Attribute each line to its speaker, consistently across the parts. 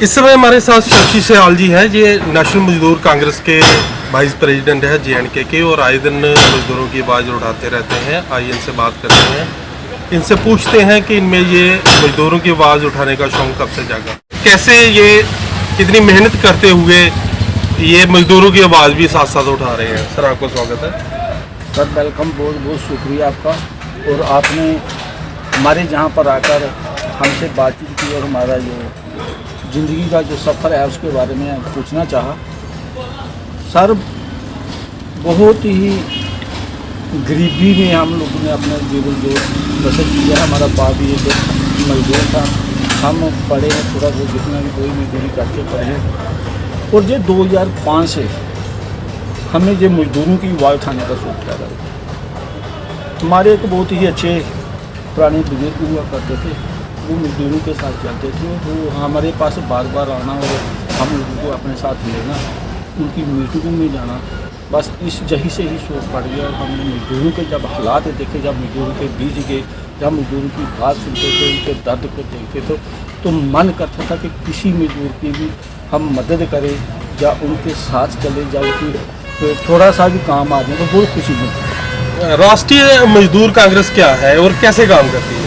Speaker 1: इस समय हमारे साथ शशि सयाल जी हैं। ये नेशनल मजदूर कांग्रेस के वाइस प्रेसिडेंट है JNK के, और आए दिन मजदूरों की आवाज़ उठाते रहते हैं। आइए इनसे बात करते हैं, इनसे पूछते हैं कि इनमें ये मजदूरों की आवाज़ उठाने का शौक कब से जागा, कैसे ये इतनी मेहनत करते हुए ये मजदूरों की आवाज़ भी साथ साथ उठा रहे हैं। सर, आपको स्वागत है।
Speaker 2: सर वेलकम, बहुत बहुत शुक्रिया आपका। और आपने हमारे जहाँ पर आकर हमसे बातचीत की और हमारा जो ज़िंदगी का जो सफ़र है उसके बारे में पूछना चाहा। सर, बहुत ही गरीबी में हम लोगों ने अपना जीवन जो बसर किया। हमारा बाप भी एक मजदूर था, हम पढ़े हैं थोड़ा बहुत, जितना भी कोई मजदूरी करके पढ़े हैं। और ये 2005 से हमें जो मजदूरों की आवाज़ उठाने का शौक पैदा हुआ। हमारे एक बहुत ही अच्छे पुराने बुजुर्ग हुआ करते थे, वो मजदूरों के साथ चलते थे। वो हमारे पास बार बार आना और हम लोगों को अपने साथ लेना, उनकी मीटिंगों में जाना, बस इस जही से ही शौक पड़ गया। और हमने मजदूरों के जब हालात देखे, जब मजदूरों के बीच गए, जब मजदूरों की बात सुनते थे, उनके दर्द को देखते थे, तो मन करता था कि किसी मजदूर की भी हम मदद करें या उनके साथ चले, या उनकी थोड़ा सा भी काम आ जाए तो बहुत खुशी मिलती है।
Speaker 1: राष्ट्रीय मजदूर कांग्रेस क्या है और कैसे काम करती है?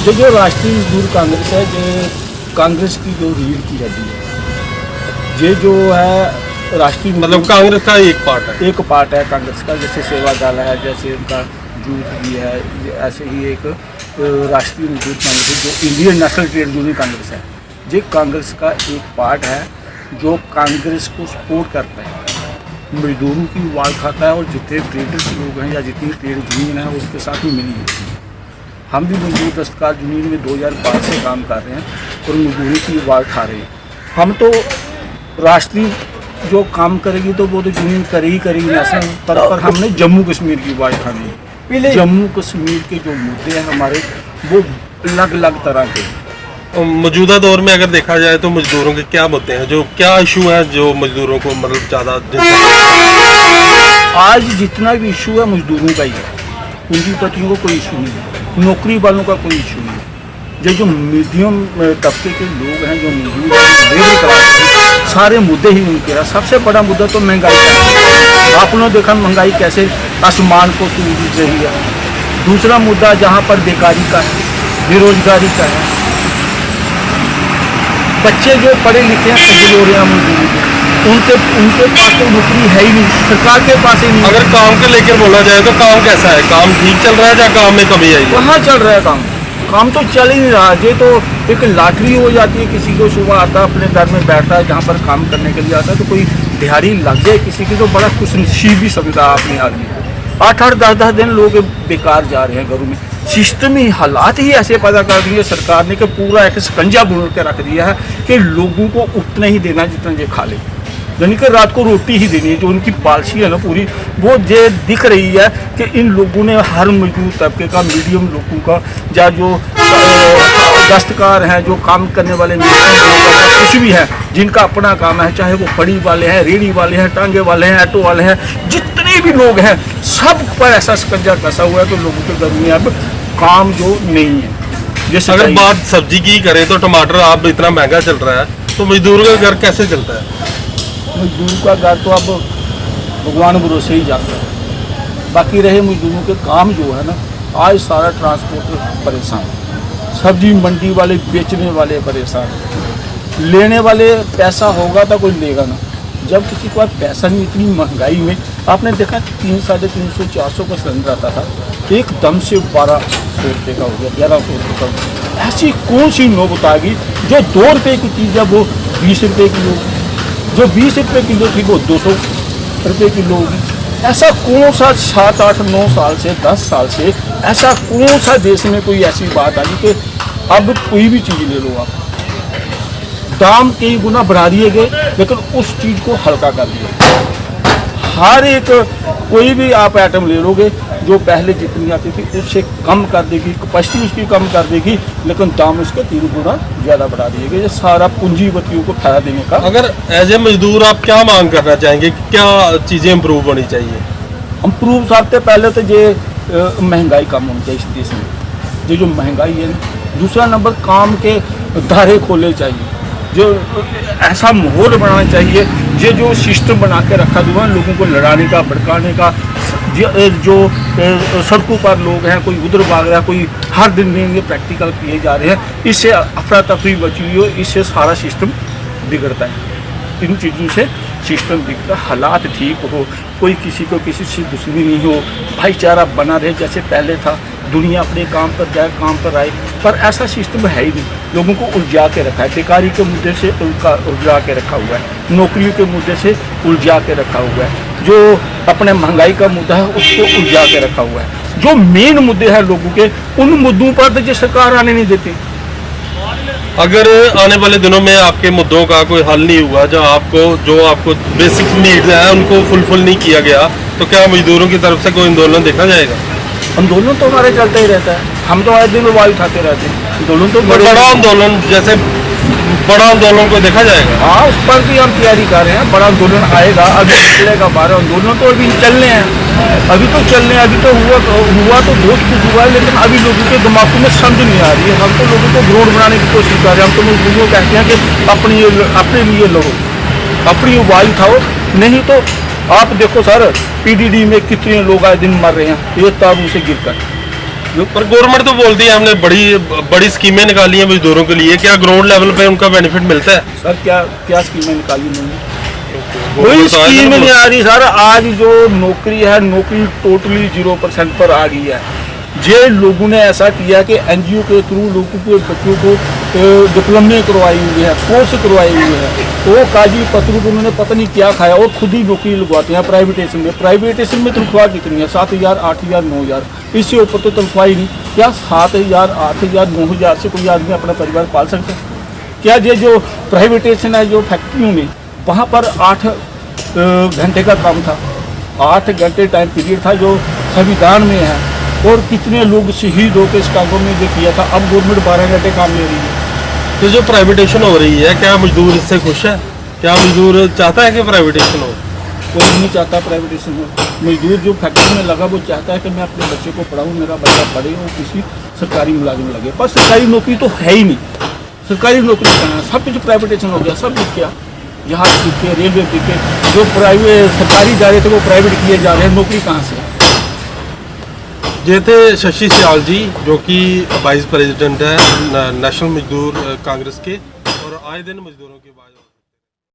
Speaker 2: जो राष्ट्रीय मजदूर कांग्रेस है, ये कांग्रेस की जो रीढ़ की हड्डी है। ये जो है राष्ट्रीय
Speaker 1: मतलब कांग्रेस का एक पार्ट है कांग्रेस का। जैसे सेवा दल है, जैसे उनका यूथ भी है, ऐसे ही एक राष्ट्रीय मजदूर कांग्रेस है जो Indian national trade union Congress है। ये कांग्रेस का एक पार्ट है जो कांग्रेस को सपोर्ट करता है, मजदूरों की आवाज़ खाता है, और जितने ट्रेडर्स लोग हैं या जितनी ट्रेड यूनियन है उसके साथ ही मिली होती है। हम भी मजदूर दस्तकार यूनियन में 2005 से काम कर रहे हैं और मजदूरों की आवाज़ उठा रहे हैं। हम तो राष्ट्रीय जो काम करेगी तो वो तो यूनियन करेगी नेशनल, पर हमने जम्मू कश्मीर की आवाज़ उठानी है। जम्मू कश्मीर के जो मुद्दे हैं हमारे, वो अलग अलग तरह के हैं। मौजूदा दौर में अगर देखा जाए तो मजदूरों के क्या मुद्दे हैं, जो क्या इशू है जो मजदूरों को मतलब ज़्यादा
Speaker 2: आज जितना भी इशू है मजदूरों का ही है। पूंजीपतियों को कोई इशू नहीं है, नौकरी वालों का कोई इशू नहीं है। ये जो मीडियम तबके के लोग हैं, जो मजदूर हैं, लेबर क्लास, सारे मुद्दे ही उनके हैं। सबसे बड़ा मुद्दा तो महंगाई का है। आपने देखा महंगाई कैसे आसमान को छू रही है। दूसरा मुद्दा जहाँ पर बेकारी का है, बेरोजगारी का है। बच्चे जो पढ़े लिखे हैं सज्जन हो रहे हैं मजदूरों के, उनके पास तो नौकरी है ही नहीं, सरकार के पास ही नहीं।
Speaker 1: अगर काम को लेकर बोला जाए तो काम कैसा है? काम ठीक चल रहा है या काम में कमी आई है?
Speaker 2: कहाँ चल रहा है काम तो चल ही नहीं रहा। ये तो एक लॉटरी हो जाती है, किसी को सुबह आता है अपने घर में बैठता है, जहाँ पर काम करने के लिए आता है, तो कोई दिहाड़ी लग जाए किसी की तो बड़ा खुशनसीब भी समझता है अपने आदमी। 8-8, 10-10 दिन लोग बेकार जा रहे हैं घरों में। सिस्टम ही, हालात ही ऐसे पैदा कर दिए सरकार ने कि पूरा एक शिकंजा बुन के रख दिया है कि लोगों को उतना ही देना जितना ये खा ले, यानी कि रात को रोटी ही देनी है। जो उनकी पॉलिसी है ना पूरी, वो ये दिख रही है कि इन लोगों ने हर मजदूर तबके का, मीडियम लोगों का, या जो दस्तकार हैं, जो काम करने वाले कुछ भी है, जिनका अपना काम है, चाहे वो फड़ी वाले हैं, रेहड़ी वाले हैं, टांगे वाले हैं, ऑटो वाले हैं, जितने भी लोग हैं, सब पर ऐसा शिकंजा कसा हुआ है। तो लोगों के घर में अब काम जो नहीं है। जैसे
Speaker 1: अगर बात सब्जी की करें तो टमाटर आप इतना महंगा चल रहा है, तो मजदूर का घर कैसे चलता है?
Speaker 2: मजदूर का घर तो अब भगवान भरोसे ही जाता है। बाकी रहे मजदूरों के काम जो है ना, आज सारा ट्रांसपोर्ट परेशान, सब्जी मंडी वाले, बेचने वाले परेशान, लेने वाले पैसा होगा तो कोई लेगा ना। जब किसी के पास पैसा नहीं, इतनी महंगाई में आपने देखा 300, 350, 400 का सिलेंडर आता था, एकदम से 1200 रुपये का हो गया, 1100 रुपये का हो गया। ऐसी कौन सी नौबत आ गई जो 2 रुपये की चीज़ है वो 20 रुपये किलो, जो 20 रुपये किलो थी वो 200 रुपये किलो होगी। ऐसा कौन सा 7, 8, 9 साल से, 10 साल से ऐसा कौन सा देश में कोई ऐसी बात आई कि अब कोई भी चीज़ ले लो आप, दाम कई गुना बढ़ा दिए गए, लेकिन उस चीज़ को हल्का कर दिया। हर एक कोई भी आप आइटम ले लोगे, जो पहले जितनी आती थी उससे कम कर देगी, कैपेसिटी उसकी कम कर देगी, लेकिन दाम उसके 3 गुना ज़्यादा बढ़ा दिए गए। ये सारा पूंजीपतियों को फायदा देने का। अगर
Speaker 1: एज ए मजदूर आप क्या मांग करना चाहेंगे, क्या चीज़ें इम्प्रूव होनी चाहिए?
Speaker 2: इम्प्रूव सबसे पहले तो ये महंगाई कम होनी चाहिए इस देश में। ये जो महंगाई है, दूसरा नंबर काम के दायरे खोले चाहिए।
Speaker 1: जो ऐसा माहौल बनाना चाहिए, ये जो सिस्टम बना के रखा हुआ है लोगों को लड़ाने का, भड़काने का, जो सड़कों पर लोग हैं, कोई उधर भाग रहा है, कोई हर दिन में ये प्रैक्टिकल किए जा रहे हैं, इससे अफरा तफरी बची हुई हो, इससे सारा सिस्टम बिगड़ता है। इन चीज़ों से सिस्टम बिगड़ता, हालात ठीक हो, कोई किसी को किसी से दुश्मनी नहीं हो, भाईचारा बना रहे जैसे पहले था, दुनिया अपने काम पर जाए, काम पर आए, पर ऐसा सिस्टम है ही नहीं। लोगों को उलझा के रखा है, बेकारी के मुद्दे से उनका उलझा के रखा हुआ है, नौकरियों के मुद्दे से उलझा के रखा हुआ है, जो अपने महंगाई का मुद्दा है उसको उलझा के रखा हुआ है। जो मेन मुद्दे हैं लोगों के, उन मुद्दों पर तो जो सरकार आने नहीं देती।
Speaker 3: अगर आने वाले दिनों में आपके मुद्दों का कोई हल नहीं हुआ, जो आपको बेसिक नीड्स हैं उनको फुलफिल नहीं किया गया, तो क्या मजदूरों की तरफ से कोई आंदोलन देखा जाएगा?
Speaker 1: आंदोलन तो हमारे चलता ही रहता है, हम तो आए दिन आवाज उठाते रहते हैं। आंदोलन तो
Speaker 3: बड़ा आंदोलन, जैसे बड़ा आंदोलन को देखा जाएगा?
Speaker 1: हाँ, उस पर भी हम तैयारी कर रहे हैं, बड़ा आंदोलन आएगा, अभी चलेगा 12 आंदोलन तो अभी चलने हैं, अभी तो चलने, अभी तो हुआ तो बहुत कुछ हुआ है, लेकिन अभी लोगों के दिमागों में समझ नहीं आ रही है। हम तो लोगों को ग्रोड बनाने की कोशिश कर रहे हैं, हम तो मजदूरों को कहते हैं कि अपने लिए लड़ो, अपनी आवाज उठाओ, नहीं तो आप देखो सर, पीडीडी में कितने लोग आए दिन मर रहे हैं, एक ताबू से गिरकर।
Speaker 3: पर गवर्नमेंट तो बोलती है हमने बड़ी स्कीमें निकाली हैं मजदूरों के लिए, क्या ग्राउंड लेवल पे उनका बेनिफिट मिलता है?
Speaker 1: सर क्या स्कीमें निकाली नहीं, कोई
Speaker 3: गवर्नमेंट तो आए
Speaker 1: स्कीम
Speaker 3: ना
Speaker 1: नहीं आ रही सर। आज जो नौकरी है, नौकरी टोटली 0% पर आ गई है। जे लोगों ने ऐसा किया कि एनजीओ के थ्रू लोगों के बच्चों को डिप्लोमे करवाई हुई है, कोर्स करवाए हुए हैं, वो काजी पत्र को उन्होंने पता नहीं क्या खाया और खुद ही नौकरी लगवाते हैं प्राइवेटेशन में। प्राइवेटेशन में तनख्वाह कितनी है? 7,000, 8,000, 9,000, इससे ऊपर तो तनख्वाह ही नहीं। क्या 7,000, 8,000, 9,000 से कोई आदमी अपना परिवार पाल सकता है? क्या ये जो प्राइवेटेशन है, जो फैक्ट्रियों में, वहाँ पर 8 घंटे का काम था, 8 घंटे टाइम पीरियड था जो संविधान में है, और कितने लोग शहीद होकर इस कामों में जो किया था। अब गवर्नमेंट 12 घंटे काम ले रही है।
Speaker 3: तो जो प्राइवेटेशन हो रही है, क्या मजदूर इससे खुश है? क्या मजदूर चाहता है कि प्राइवेटेशन हो?
Speaker 1: कोई नहीं चाहता प्राइवेटेशन हो। मजदूर जो फैक्ट्री में लगा वो चाहता है कि मैं अपने बच्चे को पढ़ाऊँ, मेरा बच्चा पढ़े और किसी सरकारी मुलाजिम लगे। पर सरकारी नौकरी तो है ही नहीं। सरकारी नौकरी कहाँ है? सब कुछ प्राइवेटेशन हो गया, सब कुछ। क्या यहाँ के रेलवे के जो प्राइवेट सरकारी जा रहे थे वो प्राइवेट किए जा रहे हैं, नौकरी कहाँ से?
Speaker 3: ये थे शशि सियाल जी, जो कि वाइस प्रेसिडेंट है नेशनल मजदूर कांग्रेस के, और आए दिन मजदूरों की आवाज़